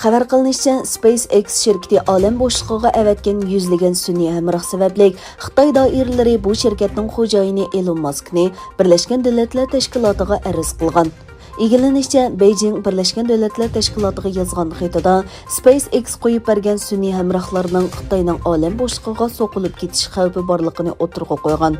Xabar qilinishicha, SpaceX şirketi olam bo'shlig'iga avatgan yuzlagan sun'iy hamroh sababli Xitoy doiralari bu shirkatning xo'jayini Elon Muskni Birlashgan Davlatlar Tashkilotiga arz qilgan. Egilanishicha, Beijing Birlashgan Davlatlar Tashkilotiga yozgan xatida SpaceX qo'yib bergan sun'iy hamrohlarning Xitoyning olam bo'shlig'iga so'qilib ketish xavfi borligini o'tirg'a qo'ygan.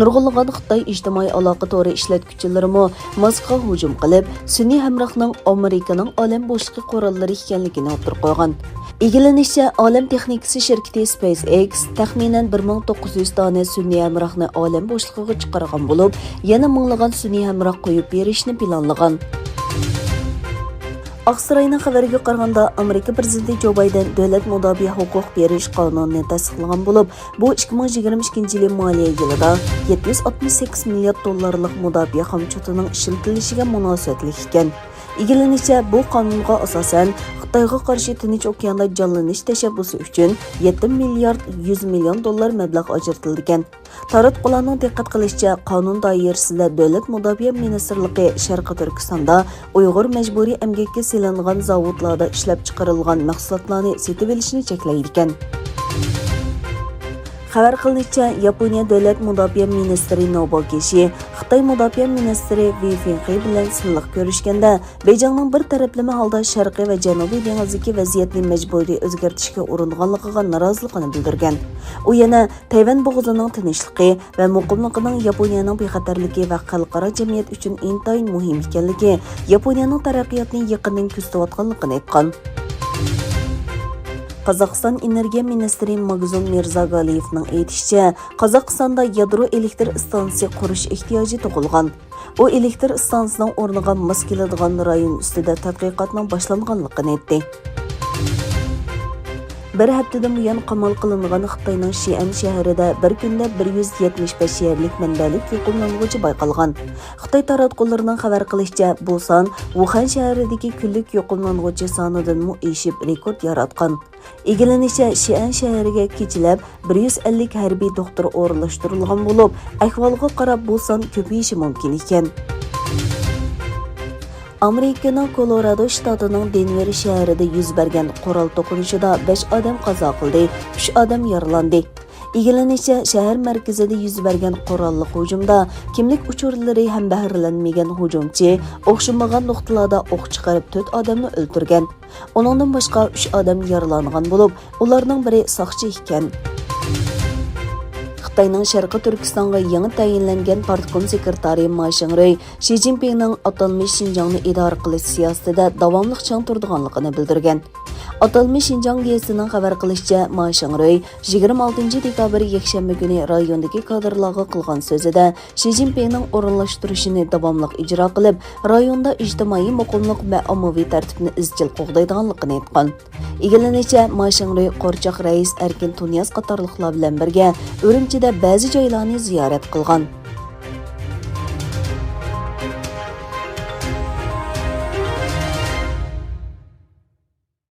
Nurg'unlagan Xitoy ijtimoiy aloqa to'ri ishlatuvchilarimi Muskga hujum qilib, sun'iy hamrohning Amerikaning olam bo'shlig'i qurollari ekanligini o'tirg'a qo'ygan. Egilanishicha, olam texnikasi shirkati SpaceX taxminan 1900 dona sun'iy hamrohni olam bo'shlig'iga chiqargan bo'lib, yana minglagan sun'iy hamroh qo'yib berishni planlagan. Aqsarayning xabariga qaraganda, Amerika prezidenti Jo Bayden davlat mudofaa huquq berish qonunini tasdiqlagan bo'lib, bu 2022 yil moliya yilida 768 milliard dollarlik mudofaa xomchutining ishlatilishiga munosabatli ekan. Egilanishicha, bu qonunga asosan Xitoyga qarshi Tinch okeanda jonlanish tashabbusi uchun 7 milliard 100 million dollar mablag' ajratilgan. Taratqularning diqqat qilishicha, qonun doirasida davlat mudofaa ministrligi Sharqi Turkistonda Uyg'ur majburiy emgakka selingan zavodlarda ishlab chiqarilgan mahsulotlarni sotib olishni cheklaydi ekan. Xabar qilinishicha, Yaponiya davlat mudofaa ministri Nobukishi Xitoy mudofaa ministri Wei Fenghe bilan silliq ko'rishganda, Beijingning bir taraflama holda Sharqiy va Janubiy dengizdagi vaziyatni majburiy o'zgartirishga uringanligiga noroziligini bildirgan. U yana Tayvan bo'g'ozining tinchligi va muqimligining Yaponiyaning bexatarligi va xalqaro jamiyat uchun intayin muhim ekanligi, Yaponiyaning taraqqiyotini yaqindan kuzatayotganligini aytgan. Qozog'iston energiya ministri Magzum Mirzagaliyevning aytishicha, Qozog'istonda yadro elektr stansiyasi qurish ehtiyoji tug'ilgan. U elektr stansiyasining o'rniga mos keladigan rayon ustida tadqiqotning boshlanganligini aytdi. Bir haftadan buyon qamal qilingan Xitoyning Xi'an shahrida bir kunda 175 yerlik manbalik yo'qolguvchi bayqalgan. Xitoy taratqullarining xabar qilishicha, bu son Wuhan shahridagi kunlik yo'qolguvchi sonidan eshib rekord yaratgan. Egilanishicha, Xi'an shahriga kechalab 150 harbiy doktor o'rinlashtirilgan bo'lib, ahvolga qarab bu son ko'payishi mumkin ekan. Amerikaning Kolorado shtatining Denver shahrida yuz bergan qurol to'qnashuvida 5 odam qazo qildi, 3 odam yaralandi. Egilanishicha, shahar markazida yuz bergan qurolli hujumda kimlik uchurlari ham bahrlanmagan hujumchi o'xshamagan nuqtalarda o'q chiqarib 4 odamni o'ldirgan. Uningdan boshqa 3 odam yaralangan bo'lib, ularning biri soqchi ekan. Xitoyning Sharqi Turkistonga yangi tayinlangan partkom sekretari Mاشىڭرۈي Xi Jinpingning atalmish Xinjiangni idora qilish siyosatida davomliq chang turadiganligini bildirgan. Atalmish Xinjiang gazetining xabar qilishicha, Mاشىڭرۈي 26 dekabr yakshanba kuni rayondagi kadrlarga qilgan so'zida Xi Jinpingning o'rinlashtirishini davomliq ijro qilib, rayonda ijtimoiy muqimlik va ommaviy tartibni izchil qo'g'daydiganligini aytgan. Egilanishicha, Mاشىڭرۈي qo'rchoq rais Erkin Tunyaz qatorliqlar bilan birga Urumchida ba'zi joylarni ziyorat qilgan.